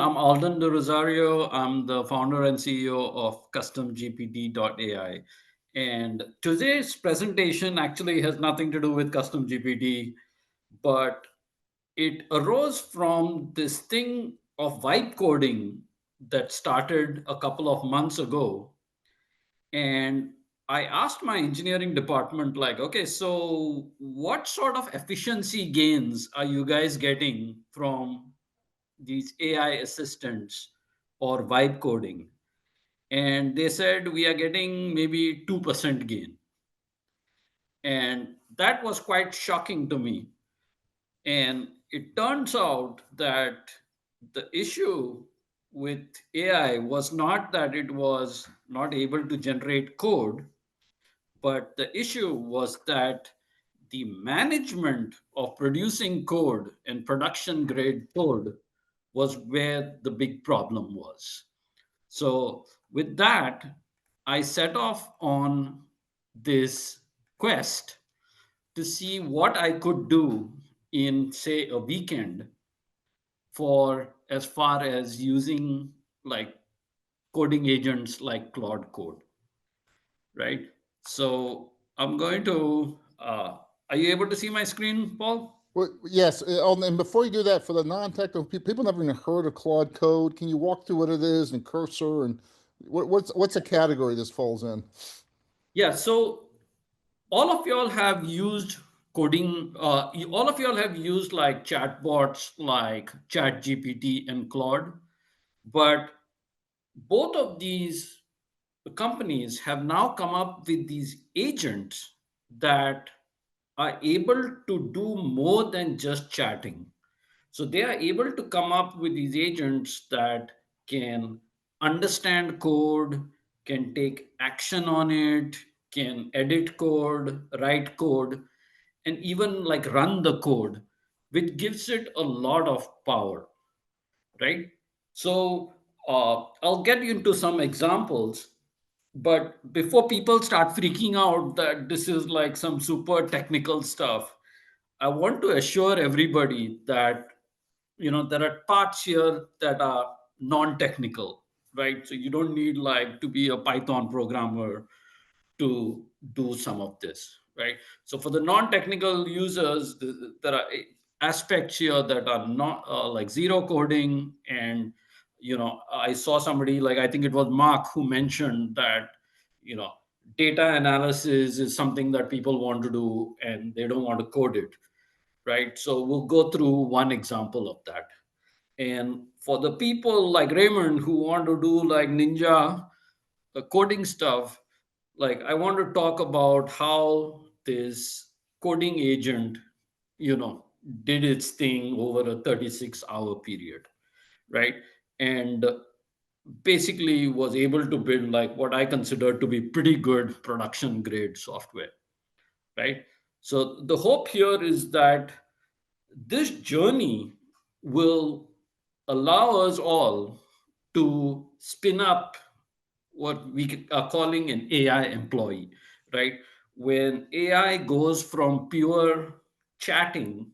I'm Alden Rosario. I'm the founder and CEO of CustomGPT.ai. And today's presentation actually has nothing to do with CustomGPT, but it arose from this thing of vibe coding that started a couple of months ago. And I asked my engineering department, like, okay, so what sort of efficiency gains are you guys getting from these AI assistants or vibe coding? And they said we are getting maybe 2% gain. And that was quite shocking to me. And it turns out that the issue with AI was not that it was not able to generate code, but the issue was that the management of producing code and production grade code was where the big problem was. So, with that, I set off on this quest to see what I could do in, say, a weekend for as far as using like coding agents like Claude Code, right? So, I'm going to, are you able to see my screen, Paul? Well, yes, and before you do that, for the non-technical people never even heard of Claude Code. Can you walk through what it is and cursor and what's a category this falls in? Yeah, so all of y'all have used coding, all of y'all have used like chatbots like ChatGPT and Claude, but both of these companies have now come up with these agents that are able to do more than just chatting. So they are able to come up with these agents that can understand code, can take action on it, can edit code, write code, and even like run the code, which gives it a lot of power, right? So I'll get into some examples, but before people start freaking out that this is like some super technical stuff, I want to assure everybody that there are parts here that are non-technical, right? So you don't need like to be a Python programmer to do some of this, right? So for the non-technical users, there are aspects here that are not like zero coding. And I saw somebody, like I think it was Mark, who mentioned that you know data analysis is something that people want to do and they don't want to code it, right? So we'll go through one example of that. And for the people like Raymond who want to do like ninja coding stuff, like I want to talk about how this coding agent, you know, did its thing over a 36-hour period, right? And basically was able to build like what I consider to be pretty good production grade software, right? So the hope here is that this journey will allow us all to spin up what we are calling an AI employee, right? When AI goes from pure chatting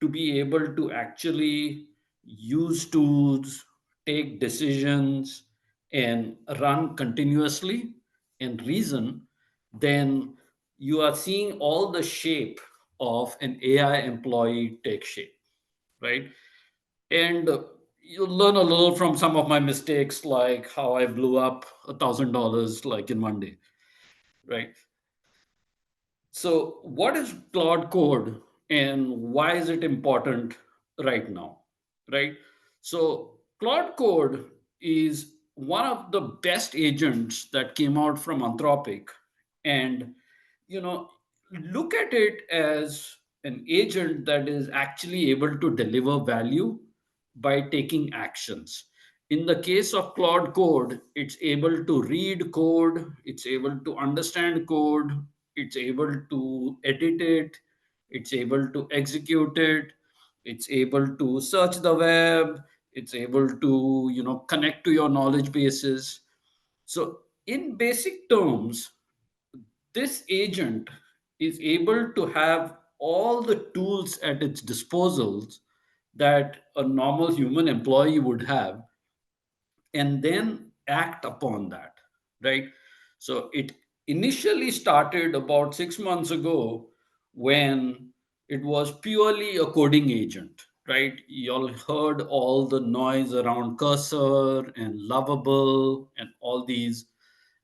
to be able to actually use tools, take decisions, and run continuously and reason, then you are seeing all the shape of an AI employee take shape, right? And you learn a little from some of my mistakes, like how I blew up $1,000 like in one day, right? So, what is Claude Code and why is it important right now? Right? So, Claude Code is one of the best agents that came out from Anthropic. And, you know, look at it as an agent that is actually able to deliver value by taking actions. In the case of Claude Code, it's able to read code, it's able to understand code, it's able to edit it, it's able to execute it, it's able to search the web, it's able to connect to your knowledge bases. So in basic terms, this agent is able to have all the tools at its disposals that a normal human employee would have, and then act upon that, right? So it initially started about 6 months ago when it was purely a coding agent, right? You all heard all the noise around Cursor and Lovable and all these,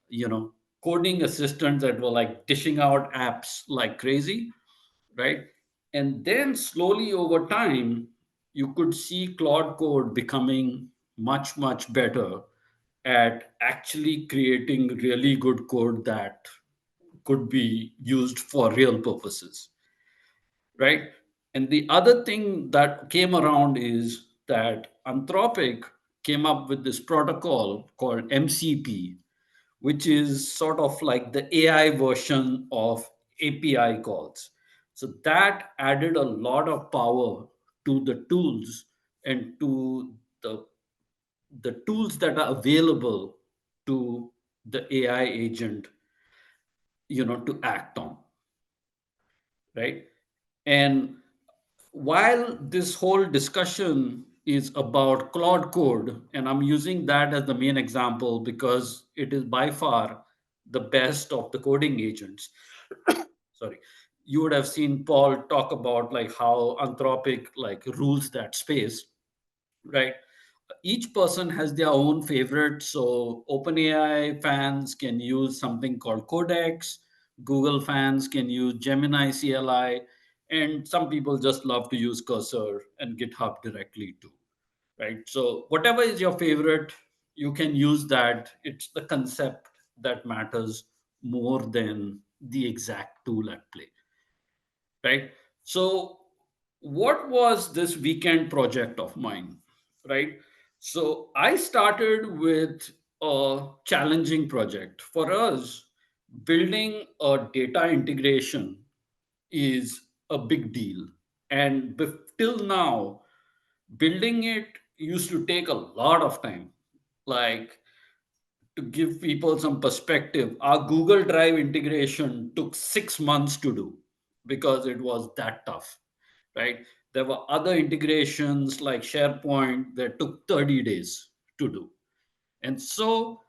you know, coding assistants that were like dishing out apps like crazy, right? And then slowly over time, you could see Claude Code becoming much, much better at actually creating really good code that could be used for real purposes, right? And the other thing that came around is that Anthropic came up with this protocol called MCP, which is sort of like the AI version of API calls. So that added a lot of power to the tools and to the tools that are available to the AI agent, to act on, right? And while this whole discussion is about Claude Code, and I'm using that as the main example because it is by far the best of the coding agents. Sorry, you would have seen Paul talk about like how Anthropic like rules that space, right? Each person has their own favorite. So OpenAI fans can use something called Codex, Google fans can use Gemini CLI, and some people just love to use Cursor and GitHub directly too, right? So whatever is your favorite, you can use that. It's the concept that matters more than the exact tool at play, right? So, what was this weekend project of mine, right? So, I started with a challenging project. For us, building a data integration is a big deal. And till now, building it used to take a lot of time. Like, to give people some perspective, our Google Drive integration took 6 months to do because it was that tough, right? There were other integrations like SharePoint that took 30 days to do. And so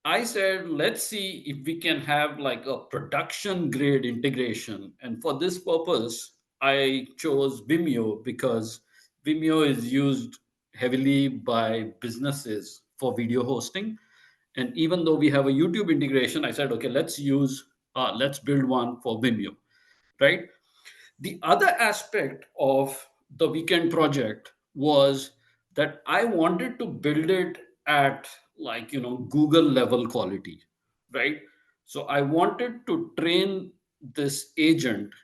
I said, let's see if we can have like a production grade integration. And for this purpose, I chose Vimeo because Vimeo is used heavily by businesses for video hosting. And even though we have a YouTube integration, I said, okay, let's build one for Vimeo, right? The other aspect of the weekend project was that I wanted to build it at like, Google level quality, right? So I wanted to train this agent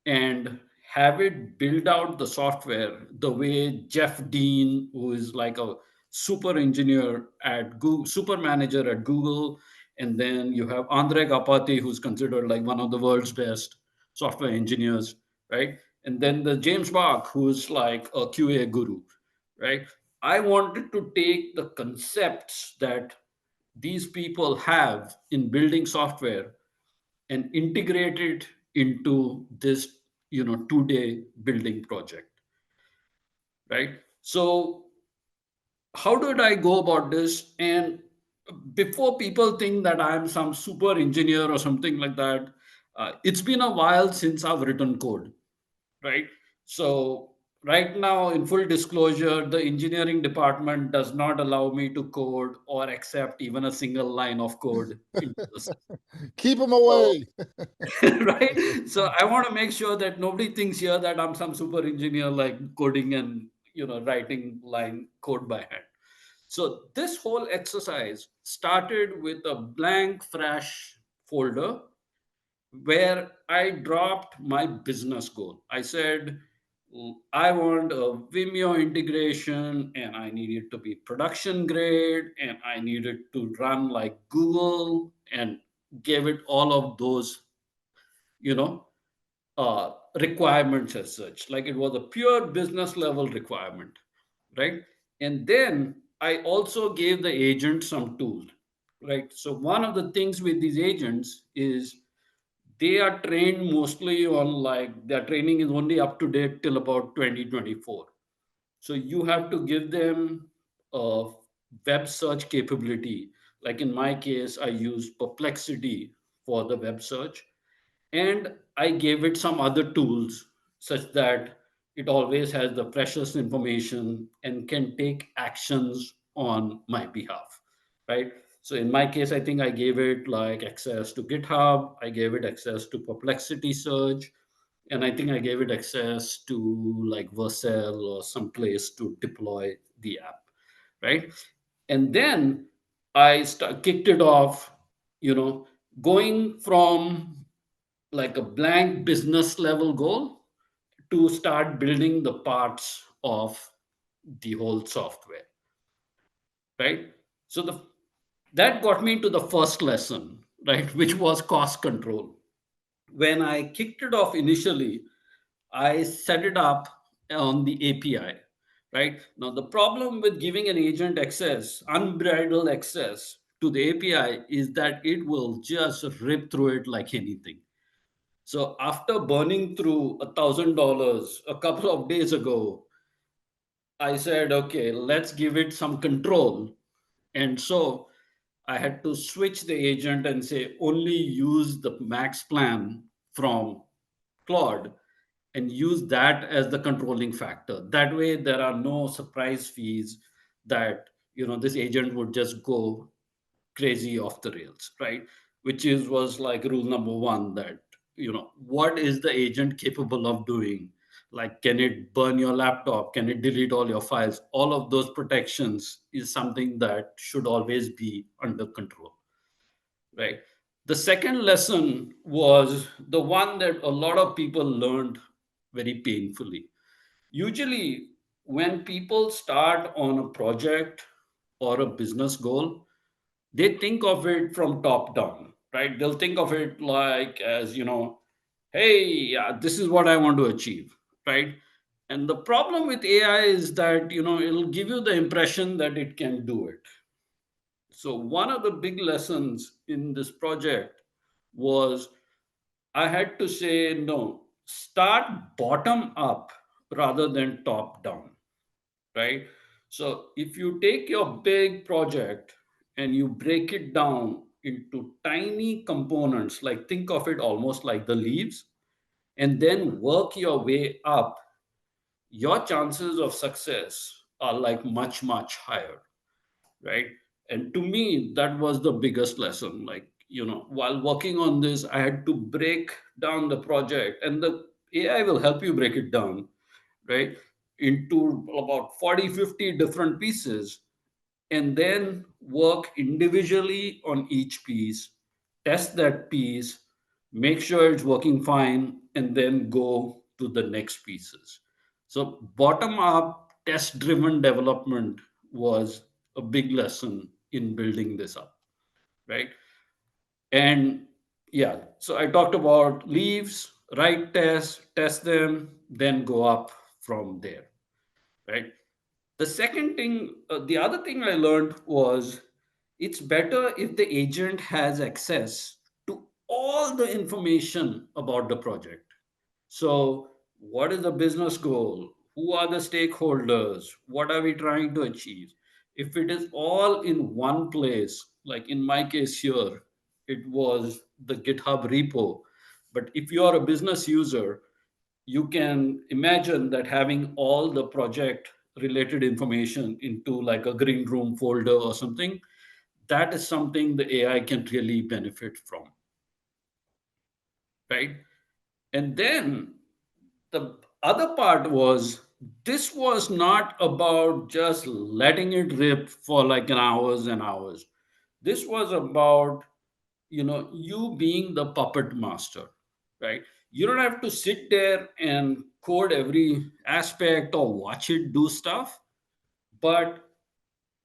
and have it build out the software the way Jeff Dean, who is like a super engineer at Google, super manager at Google, and then you have Andre Kapati, who's considered like one of the world's best software engineers, right? And then the James Bach, who's like a QA guru, right? I wanted to take the concepts that these people have in building software and integrate it into this 2-day building project, right? So how did I go about this? And before people think that I'm some super engineer or something like that, it's been a while since I've written code, right? So right now, in full disclosure, the engineering department does not allow me to code or accept even a single line of code into the system. Keep them So away. right? So I want to make sure that nobody thinks here that I'm some super engineer like coding and writing line code by hand. So this whole exercise started with a blank fresh folder where I dropped my business goal. I said, I want a Vimeo integration and I need it to be production grade and I need it to run like Google and gave it all of those, you know, requirements as such. Like it was a pure business level requirement, right? And then I also gave the agent some tools, right? So one of the things with these agents is they are trained mostly on like their training is only up to date till about 2024. So you have to give them a web search capability. Like in my case, I used Perplexity for the web search, and I gave it some other tools such that it always has the precious information and can take actions on my behalf, right? So in my case, I think I gave it like access to GitHub, I gave it access to Perplexity search, and I think I gave it access to like Vercel or some place to deploy the app, right? And then kicked it off, you know, going from like a blank business level goal to start building the parts of the whole software, right? So that got me to the first lesson, right, which was cost control. When I kicked it off initially, I set it up on the API, right? Now, the problem with giving an agent access, unbridled access to the API, is that it will just rip through it like anything. So, after burning through $1,000 a couple of days ago, I said, okay, let's give it some control. And so I had to switch the agent and say, only use the max plan from Claude and use that as the controlling factor. That way, there are no surprise fees that this agent would just go crazy off the rails, right? Which is was like rule number one, that what is the agent capable of doing? Like, can it burn your laptop? Can it delete all your files? All of those protections is something that should always be under control, right? The second lesson was the one that a lot of people learned very painfully. Usually, when people start on a project or a business goal, they think of it from top down, right? They'll think of it like as, hey, yeah, this is what I want to achieve, right? And the problem with AI is that, it'll give you the impression that it can do it. So, one of the big lessons in this project was I had to say, no, start bottom up rather than top down, right? So if you take your big project and you break it down into tiny components, like think of it almost like the leaves, and then work your way up, your chances of success are like much, much higher, right? And to me, that was the biggest lesson. Like, while working on this, I had to break down the project, and the AI will help you break it down, right, into about 40, 50 different pieces, and then work individually on each piece, test that piece, make sure it's working fine, and then go to the next pieces. So, bottom up, test driven development was a big lesson in building this up, right? And yeah, so I talked about leaves, write tests, test them, then go up from there, right? The other thing I learned was it's better if the agent has access to all the information about the project. So, what is the business goal? Who are the stakeholders? What are we trying to achieve? If it is all in one place, like in my case here, it was the GitHub repo. But if you are a business user, you can imagine that having all the project related information into like a green room folder or something, that is something the AI can really benefit from, right? And then the other part was, this was not about just letting it rip for like an hours and hours. This was about you being the puppet master, right? You don't have to sit there and code every aspect or watch it do stuff, but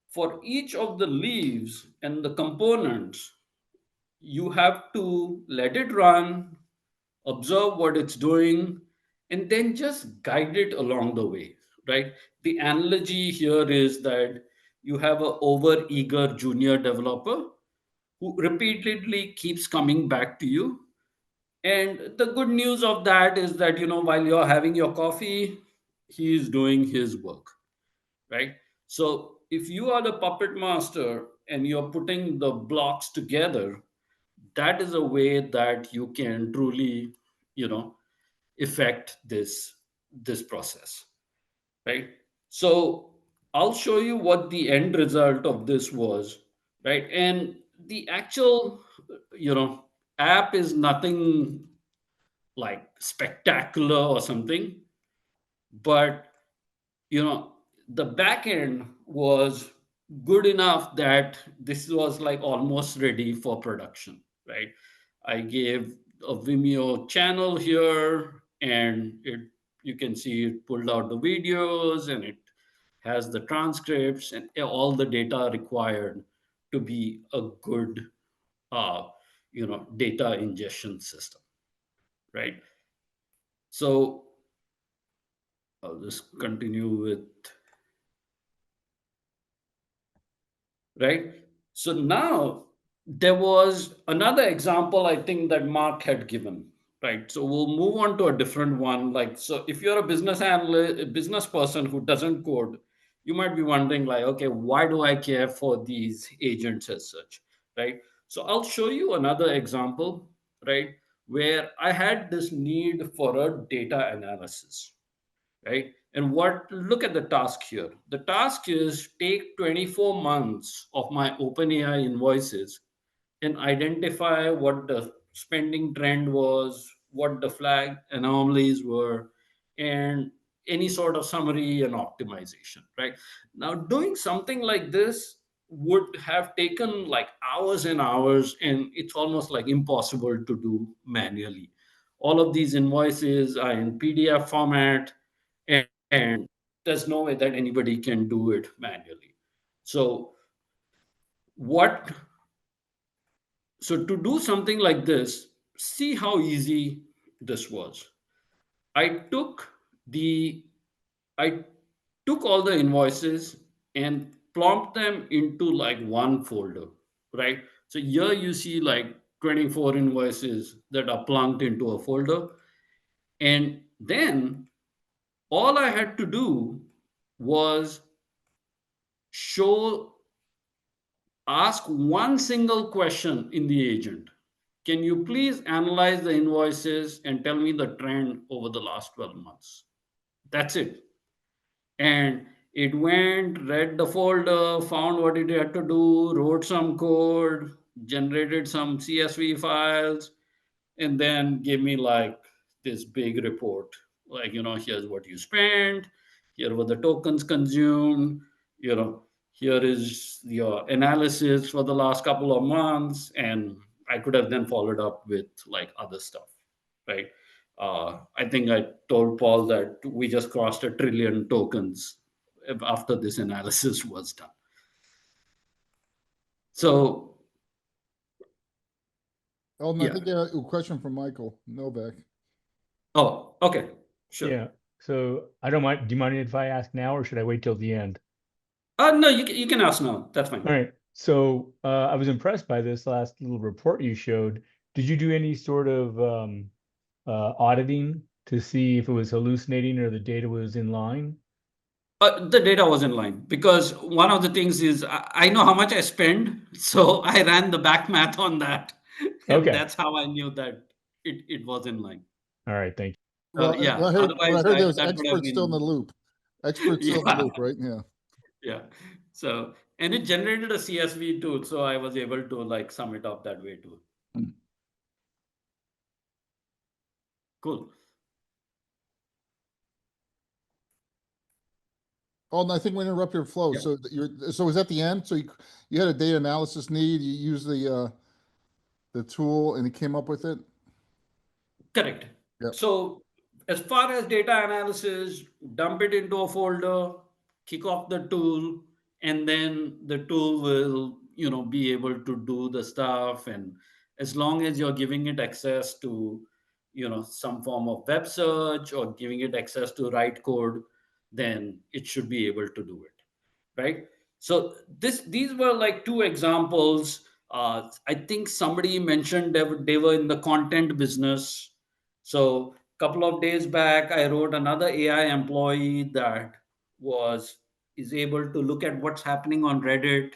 for each of the leaves and the components, you have to let it run, observe what it's doing, and then just guide it along the way, right? The analogy here is that you have a over eager junior developer who repeatedly keeps coming back to you. And the good news of that is that, while you're having your coffee, he's doing his work. right? So if you are the puppet master and you're putting the blocks together, that is a way that you can truly, you know, affect this process, right? So I'll show you what the end result of this was, right? And the actual, you know, app is nothing like spectacular or something, but you know, the back end was good enough that this was like almost ready for production, right? I gave a Vimeo channel here, and it, you can see it pulled out the videos, and it has the transcripts and all the data required to be a good uh, data ingestion system, right? So I'll just continue with, right? So now there was another example I think that Mark had given, right? So we'll move on to a different one. Like, so if you're a business analyst, a business person who doesn't code, you might be wondering, like, okay, why do I care for these agents as such, right? So I'll show you another example, right, where I had this need for a data analysis, right? And what, look at the task here. The task is take 24 months of my OpenAI invoices and identify what the spending trend was, what the flag anomalies were, and any sort of summary and optimization, right? Now, doing something like this would have taken like hours and hours, and it's almost like impossible to do manually. All of these invoices are in PDF format, and there's no way that anybody can do it manually. So, what so to do something like this, see how easy this was. I took the I took all the invoices and plopped them into like one folder, right? So here you see like 24 invoices that are plunked into a folder. And then all I had to do was show ask one single question in the agent. Can you please analyze the invoices and tell me the trend over the last 12 months? That's it. And it went, read the folder, found what it had to do, wrote some code, generated some CSV files, and then give me like this big report, like, here's what you spent, here were the tokens consumed, you know here is your analysis for the last couple of months. And I could have then followed up with like other stuff, right? I think I told Paul that we just crossed 1 trillion tokens after this analysis was done. So Alden, I yeah. think you have a question from Michael Novak. Oh, okay, sure. Yeah. So I don't mind. Do you mind if I ask now, or should I wait till the end? No, you can ask now. That's fine. All right. So I was impressed by this last little report you showed. Did you do any sort of auditing to see if it was hallucinating or the data was in line? The data was in line because one of the things is I know how much I spend, so I ran the back math on that, and Okay. that's how I knew that it was in line. All right. Thank you. Well, Yeah, what I otherwise heard there was that would have experts still in the been loop. Experts still in the yeah, loop, right? Yeah. yeah. So, and it generated a CSV too, so I was able to like sum it up that way too. Cool. Oh, and I think we interrupt your flow. Yeah, So was that the end? So you had a data analysis need, you used the tool and it came up with it? correct. Yep. So, as far as data analysis, dump it into a folder, kick off the tool, and then the tool will, be able to do the stuff. And as long as you're giving it access to, some form of web search or giving it access to write code, then it should be able to do it, right? So these were like two examples. I think somebody mentioned they were in the content business. So a couple of days back, I wrote another AI employee that was is able to look at what's happening on Reddit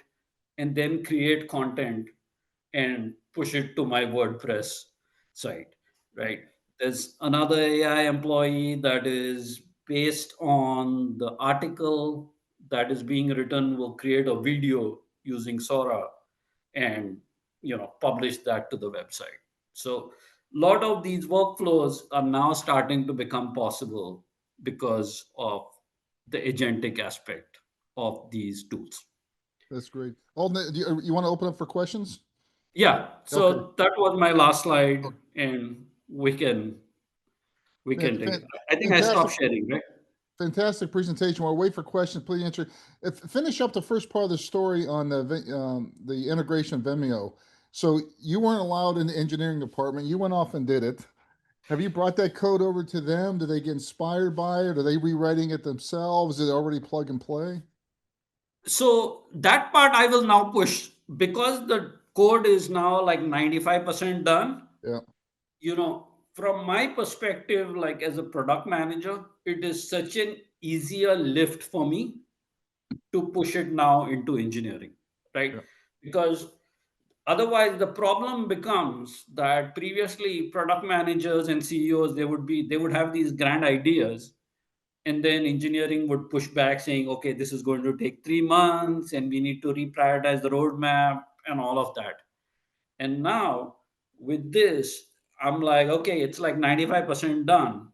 and then create content and push it to my WordPress site, right? There's another AI employee that is based on the article that is being written, will create a video using Sora and publish that to the website. So a lot of these workflows are now starting to become possible because of the agentic aspect of these tools. That's great. Alden, you want to open up for questions? Yeah, Okay. so that was my last slide, Okay. and we can take it. I think I Fantastic. stopped sharing, right? Fantastic presentation. While we wait for questions, please answer. Finish up the first part of the story on the integration of Vimeo. So you weren't allowed in the engineering department. You went off and did it. Have you brought that code over to them? Do they get inspired by it? Are they rewriting it themselves? Is it already plug and play? So that part I will now push because the code is now like 95% done. Yeah. From my perspective, like as a product manager, it is such an easier lift for me to push it now into engineering, right? Yeah. Because otherwise the problem becomes that previously product managers and CEOs, they would have these grand ideas, and then engineering would push back saying, okay, this is going to take 3 months and we need to reprioritize the roadmap and all of that. And now with this, I'm like, okay, it's like 95% done.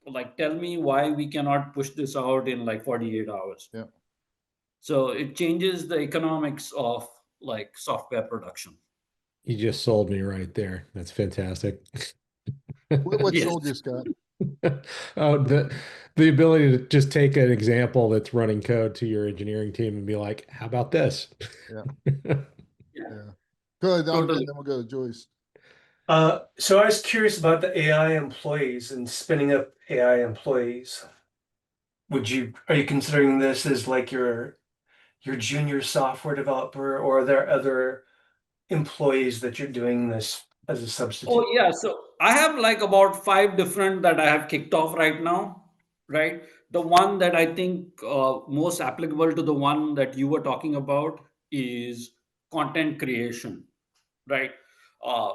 Like, tell me why we cannot push this out in like 48 hours. Yeah. So it changes the economics of like software production. You just sold me right there. That's fantastic. What Yes. sold you, Scott? Oh, the ability to just take an example that's running code to your engineering team and be like, how about this? Yeah. Yeah, Yeah. Good. totally. And then we'll go to Joyce. So I was curious about the AI employees and spinning up AI employees. Are you considering this as like your junior software developer, or are there other employees that you're doing this as a substitute? Oh, yeah. So I have like about 5 different that I have kicked off right now, right? The one that I think most applicable to the one that you were talking about is content creation, right? Uh,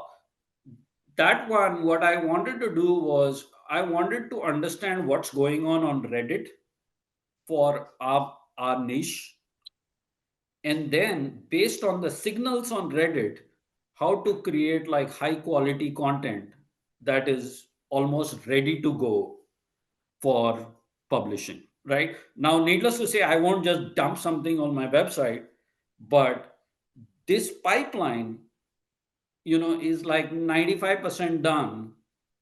that one, what I wanted to do was I wanted to understand what's going on Reddit for our niche, and then based on the signals on Reddit, how to create like high quality content that is almost ready to go for publishing. Right now, needless to say, I won't just dump something on my website, but this pipeline is like 95% done,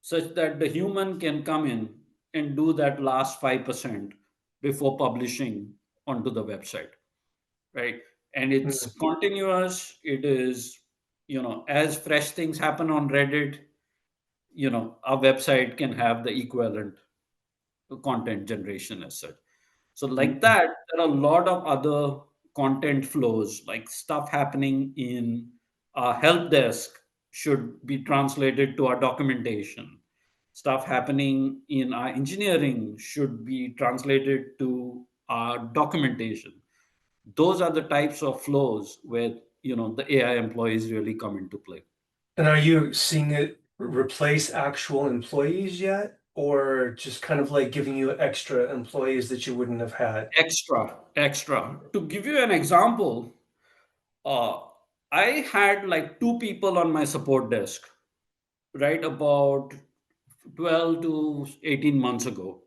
such that the human can come in and do that last 5% before publishing onto the website, right? And it's Mm. continuous. It is, as fresh things happen on Reddit, our website can have the equivalent content generation as such. So, like Mm. that, there are a lot of other content flows, like stuff happening in our help desk should be translated to our documentation. Stuff happening in our engineering should be translated to our documentation. Those are the types of flows where the AI employees really come into play. And are you seeing it replace actual employees yet, or just kind of like giving you extra employees that you wouldn't have had? Extra. To give you an example, uh, I had like 2 people on my support desk, right, about 12 to 18 months ago.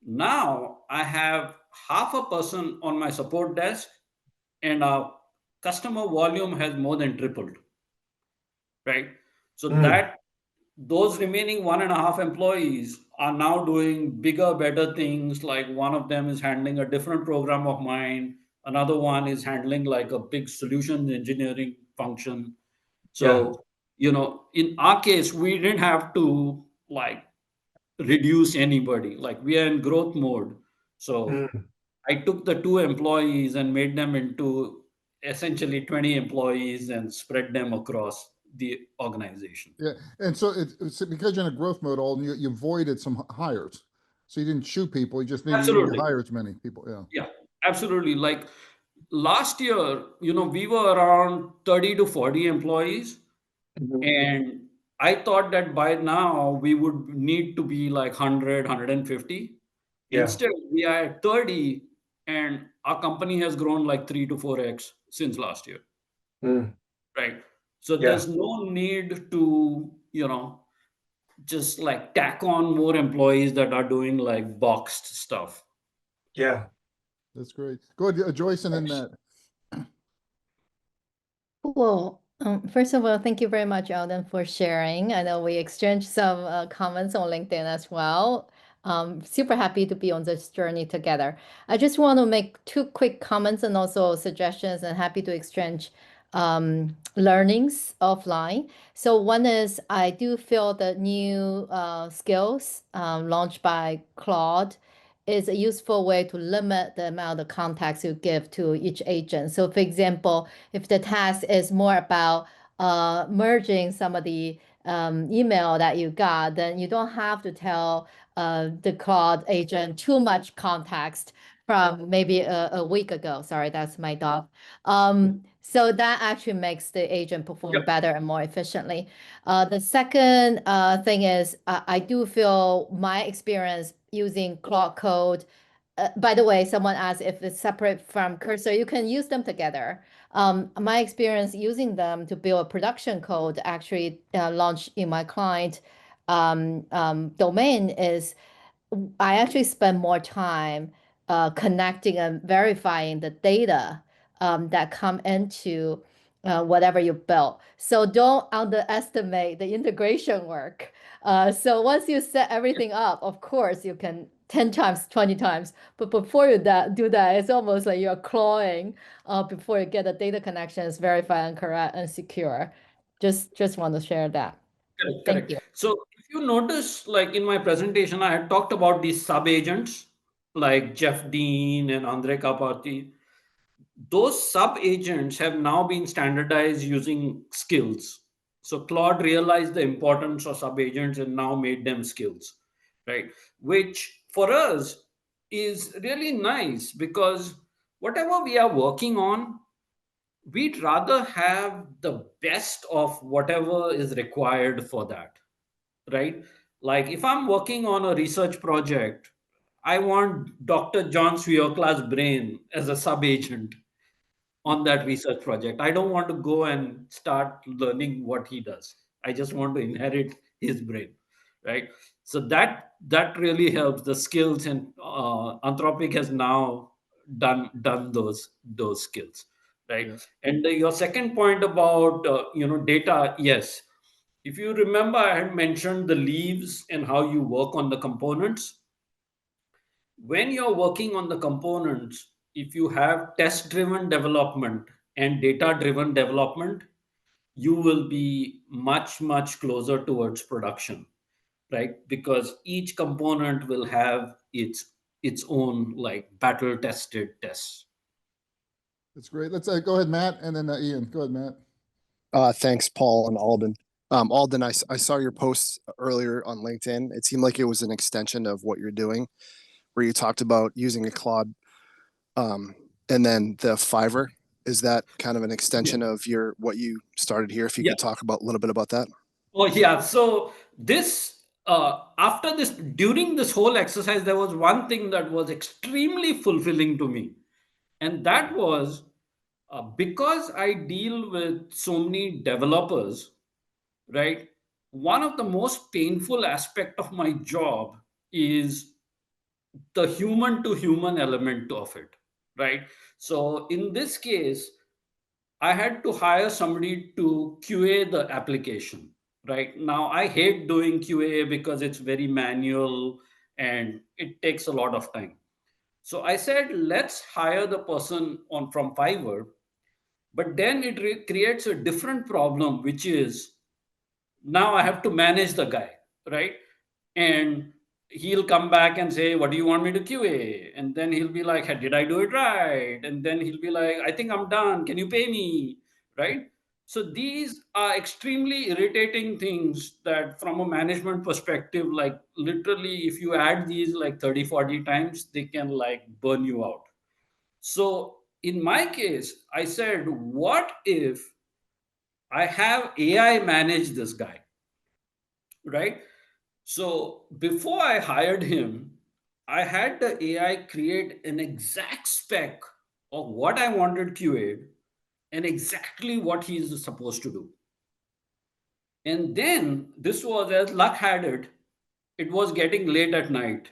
Now I have half a person on my support desk, and our customer volume has more than tripled, right? So Mm. that those remaining 1.5 employees are now doing bigger, better things. Like one of them is handling a different program of mine, another one is handling like a big solution engineering function. Yeah. So, in our case, we didn't have to like reduce anybody. Like we are in growth mode. So Mm. I took the 2 employees and made them into essentially 20 employees and spread them across the organization. Yeah. And so it's because you're in a growth mode, Alden, you avoided some hires. So you didn't shoot people. You just didn't need to Absolutely. hire as many people. Yeah. Yeah, Absolutely. Like last year, we were around 30 to 40 employees. Mhm. And I thought that by now we would need to be like 100, 150. Yeah. Instead, we are at 30, and our company has grown like 3 to 4x since last year, Mm. right? So Yeah. there's no need to, just like tack on more employees that are doing like boxed stuff. Yeah. That's great. Go ahead, Joyce, and then Matt. Well, first of all, thank you very much, Alden, for sharing. I know we exchanged some comments on LinkedIn as well. Super happy to be on this journey together. I just want to make two quick comments and also suggestions, and happy to exchange learnings offline. So one is I do feel the new skills launched by Claude is a useful way to limit the amount of context you give to each agent. So for example, if the task is more about merging some of the email that you got, then you don't have to tell the Claude agent too much context from maybe a week ago. Sorry, that's my dog. So that actually makes the agent perform Yep. better and more efficiently. The second thing is I do feel my experience using Claude Code. By the way, someone asked if it's separate from Cursor. You can use them together. My experience using them to build a production code actually launched in my client domain is I actually spend more time connecting and verifying the data that come into whatever you built. So don't underestimate the integration work. So once you set everything up, of course, you can 10 times, 20 times. But before you do that, it's almost like you're clawing before you get the data connections verified and correct and secure. Just want to share that. Correct, Thank correct. you. So if you notice, like in my presentation, I had talked about these sub-agents like Jeff Dean and Andre Kapati. Those sub-agents have now been standardized using skills. So Claude realized the importance of sub-agents and now made them skills, right? Which for us is really nice because whatever we are working on, we'd rather have the best of whatever is required for that, right? Like if I'm working on a research project, I want Dr. John Swiocla's brain as a sub-agent on that research project. I don't want to go and start learning what he does. I just want to inherit his brain, right? So that really helps the skills, and Anthropic has now done those skills, right? Yeah. And your second point about data, yes. If you remember, I had mentioned the leaves and how you work on the components. When you're working on the components, if you have test driven development and data driven development, you will be much, much closer towards production, right? Because each component will have its own like battle tested tests. That's great. Let's go ahead, Matt, and then Ian. Go ahead, Matt. Thanks, Paul and Alden. Alden, I saw your post earlier on LinkedIn. It seemed like it was an extension of what you're doing, where you talked about using a Claude, and then the Fiverr. Is that kind of an Yeah. extension of your what you started here? If you Yeah. could talk about a little bit about that. Oh, yeah. So this after this during this whole exercise, there was one thing that was extremely fulfilling to me, and that was because I deal with so many developers, right? One of the most painful aspect of my job is the human to human element of it, right? So in this case, I had to hire somebody to QA the application. Right now, I hate doing QA because it's very manual and it takes a lot of time. So I said, let's hire the person on from Fiverr, but then it creates a different problem, which is now I have to manage the guy, right? And he'll come back and say, what do you want me to QA? And then he'll be like, hey, did I do it right? And then he'll be like, I think I'm done, can you pay me, right? So these are extremely irritating things that from a management perspective, like literally if you add these like 30, 40 times, they can like burn you out. So in my case, I said, what if I have AI manage this guy, right? So before I hired him, I had the AI create an exact spec of what I wanted QA'd and exactly what he's supposed to do. And then this was, as luck had it was getting late at night.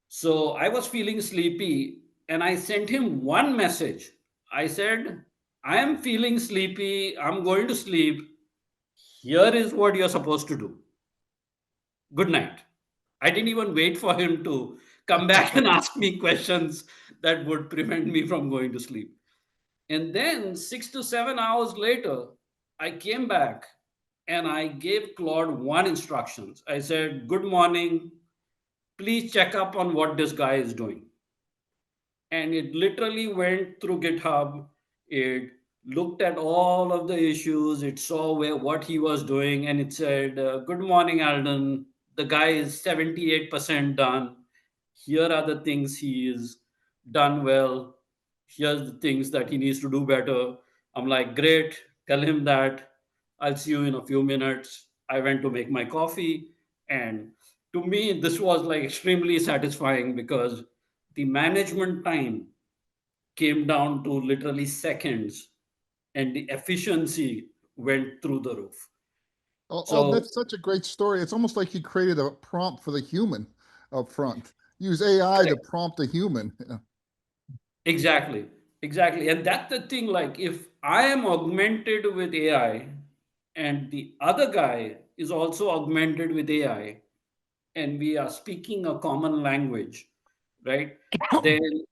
So I was feeling sleepy and I sent him one message. I said, I am feeling sleepy. I'm going to sleep. Here is what you're supposed to do. Good night. I didn't even wait for him to come back and ask me questions that would prevent me from going to sleep. And then 6 to 7 hours later, I came back and I gave Claude one instructions. I said, good morning. Please check up on what this guy is doing. And it literally went through GitHub. It looked at all of the issues. It saw what he was doing, and it said, "Good morning, Alden. The guy is 78% done. Here are the things he is done well. Here's the things that he needs to do better." I'm like, "Great. Tell him that. I'll see you in a few minutes." I went to make my coffee, and to me, this was like extremely satisfying because the management time came down to literally seconds and the efficiency went through the roof. Oh, So that's such a great story. It's almost like you created a prompt for the human up front. Use AI to correct. prompt the human. Yeah. Exactly, exactly. And that's the thing, like if I am augmented with AI and the other guy is also augmented with AI and we are speaking a common language, right? Then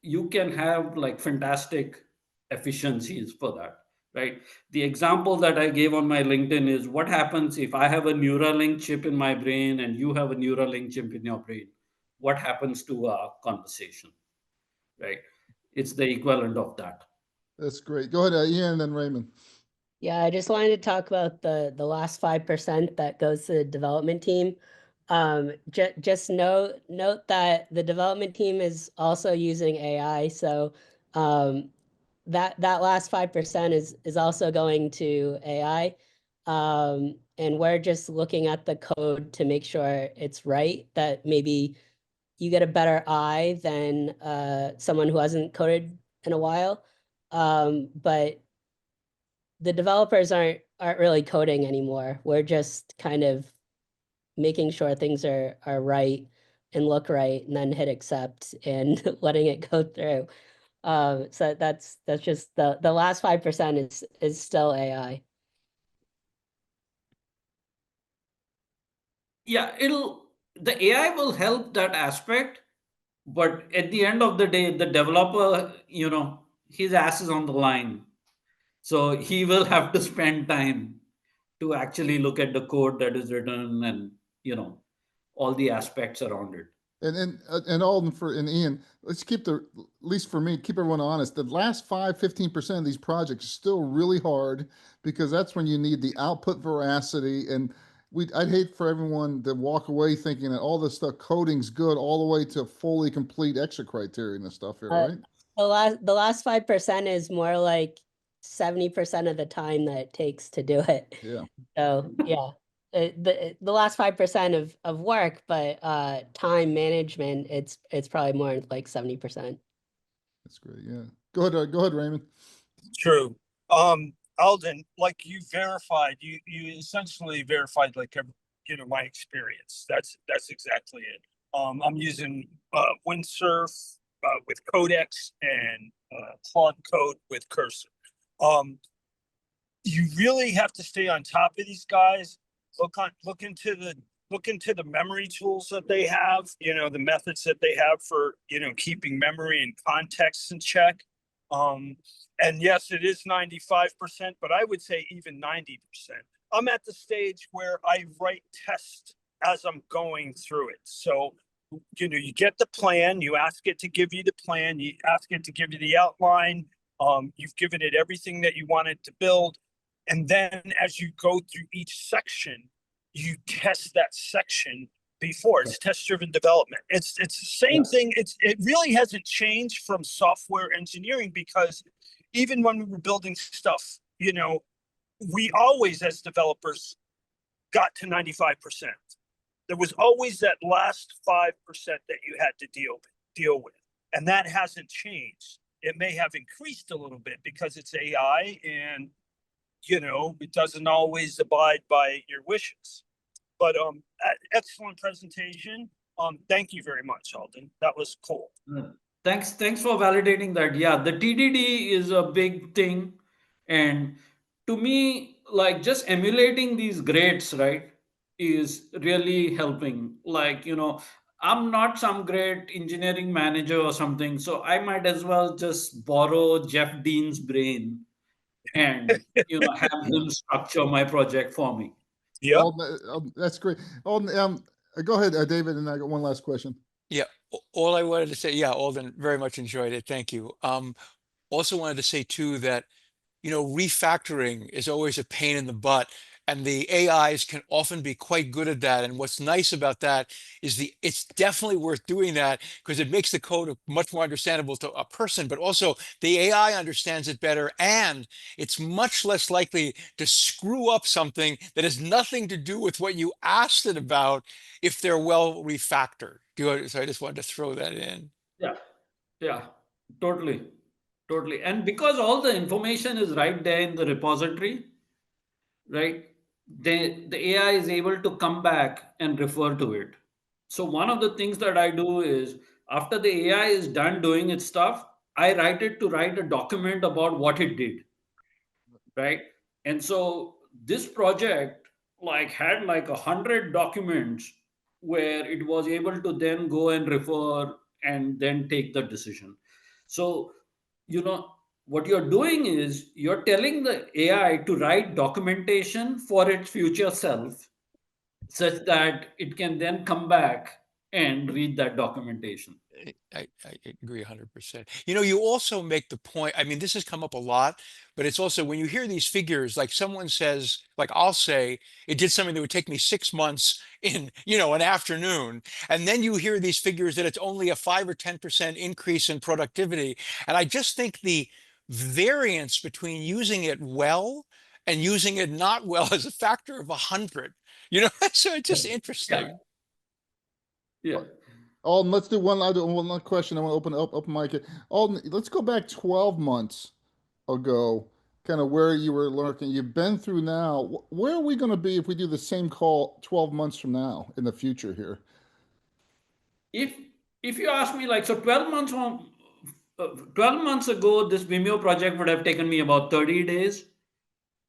you can have like fantastic efficiencies for that, right? The example that I gave on my LinkedIn is what happens if I have a Neuralink chip in my brain and you have a Neuralink chip in your brain? What happens to our conversation, right? It's the equivalent of that. That's great. Go ahead, Ian, and then Raymond. Yeah, I just wanted to talk about the last 5% that goes to the development team. Just note that the development team is also using AI, so that last 5% is also going to AI. And we're just looking at the code to make sure it's right, that maybe you get a better eye than someone who hasn't coded in a while. But the developers aren't really coding anymore. We're just kind of making sure things are right and look right, and then hit accept and letting it go through. So that's just the last 5% is still AI. Yeah, the AI will help that aspect, but at the end of the day, the developer, his ass is on the line. So he will have to spend time to actually look at the code that is written and, all the aspects around it. And Alden and Ian, let's keep at least for me, keep everyone honest. The last 15% of these projects are still really hard because that's when you need the output veracity. And I'd hate for everyone to walk away thinking that all this stuff coding's good all the way to fully complete extra criteria and stuff here, right? The last 5% is more like 70% of the time that it takes to do it. Yeah. So yeah. The last 5% of work, but time management, it's probably more like 70%. That's great. Yeah. Go ahead, Raymond. True. Alden, like you verified, you essentially verified like my experience. That's exactly it. I'm using Windsurf with Codex and Claude Code with Cursor. You really have to stay on top of these guys. Look into the memory tools that they have, the methods that they have for, keeping memory and context in check. And yes, it is 95%, but I would say even 90%. I'm at the stage where I write tests as I'm going through it. So, you get the plan, you ask it to give you the plan, you ask it to give you the outline. You've given it everything that you wanted to build. And then as you go through each section, you test that section before. It's test-driven development. It's the same thing. It really hasn't changed from software engineering, because even when we were building stuff, you know, we always, as developers, got to 95%. There was always that last 5% that you had to deal with. And that hasn't changed. It may have increased a little bit because it's AI and, you know, it doesn't always abide by your wishes. But excellent presentation. Thank you very much, Alden. That was cool. Thanks for validating that. Yeah, the TDD is a big thing. And to me, like just emulating these grades, right, is really helping. Like, you know, I'm not some great engineering manager or something, so I might as well just borrow Jeff Dean's brain and, you know, have him structure my project for me. Yeah. That's great. Go ahead, David, and I got one last question. Yeah, all I wanted to say, yeah, Alden, very much enjoyed it. Thank you. Also wanted to say too that, you know, refactoring is always a pain in the butt, and the AIs can often be quite good at that. And what's nice about that is it's definitely worth doing that, because it makes the code much more understandable to a person, but also the AI understands it better, and it's much less likely to screw up something that has nothing to do with what you asked it about if they're well refactored. So I just wanted to throw that in. Yeah, totally. And because all the information is right there in the repository, right? The AI is able to come back and refer to it. So one of the things that I do is, after the AI is done doing its stuff, I write it to write a document about what it did, right? And so this project like had like 100 documents where it was able to then go and refer and then take the decision. So, you know, what you're doing is you're telling the AI to write documentation for its future self, such that it can then come back and read that documentation. I agree 100%. You know, you also make the point, I mean, this has come up a lot, but it's also when you hear these figures, like someone says, like I'll say, it did something that would take me 6 months in, you know, an afternoon. And then you hear these figures that it's only a 5 or 10% increase in productivity. And I just think the variance between using it well and using it not well is a factor of 100. You know, so it's just interesting. Yeah. Alden, let's do one other question. I want to open mic. Alden, let's go back 12 months ago, kind of where you were lurking. You've been through now. Where are we going to be if we do the same call 12 months from now in the future here? If you ask me, like, so 12 months ago, this Vimeo project would have taken me about 30 days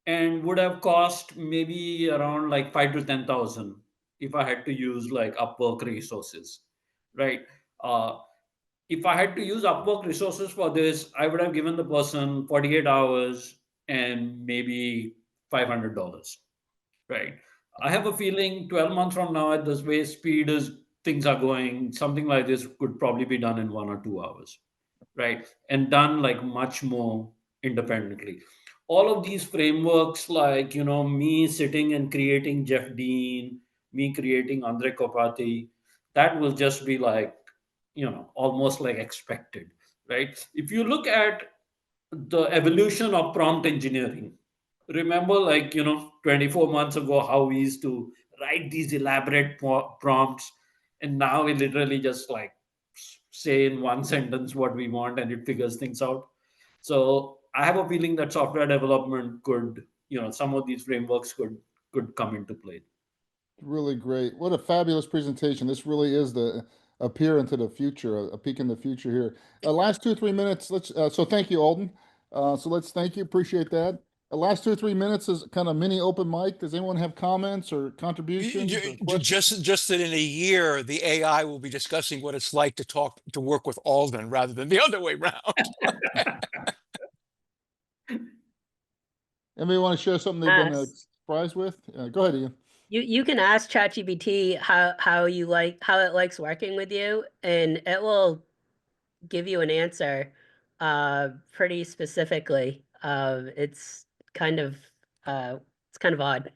and would have cost maybe around like 5 to 10,000 if I had to use like Upwork resources, right? Uh, if I had to use Upwork resources for this, I would have given the person 48 hours and maybe $500, right? I have a feeling 12 months from now, at this way speed is things are going, something like this could probably be done in 1 or 2 hours, right? And done like much more independently. All of these frameworks, like, you know, me sitting and creating Jeff Dean, me creating Andre Kopati, that will just be like, you know, almost like expected, right? If you look at the evolution of prompt engineering, remember, like, you know, 24 months ago, how we used to write these elaborate prompts, and now we literally just like say in one sentence what we want and it figures things out. So I have a feeling that software development could, you know, some of these frameworks could come into play. Really great. What a fabulous presentation. This really is a peer into the future, a peek in the future here. Last 2 or 3 minutes. So thank you, Alden. So let's thank you. Appreciate that. Last 2 or 3 minutes is kind of mini open mic. Does anyone have comments or contributions or questions? Just that in a year, the AI will be discussing what it's like to work with Alden rather than the other way around. Anybody want to share something they've been surprised with? Go ahead, Ian. You can ask ChatGPT how it likes working with you, and it will give you an answer pretty specifically. It's kind of odd.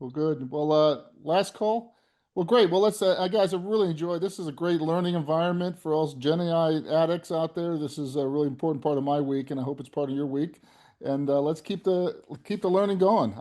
Well, good. Well, last call. Well, great. Well, let's, guys, I really enjoyed. This is a great learning environment for us Gen AI addicts out there. This is a really important part of my week, and I hope it's part of your week. And let's keep the learning going.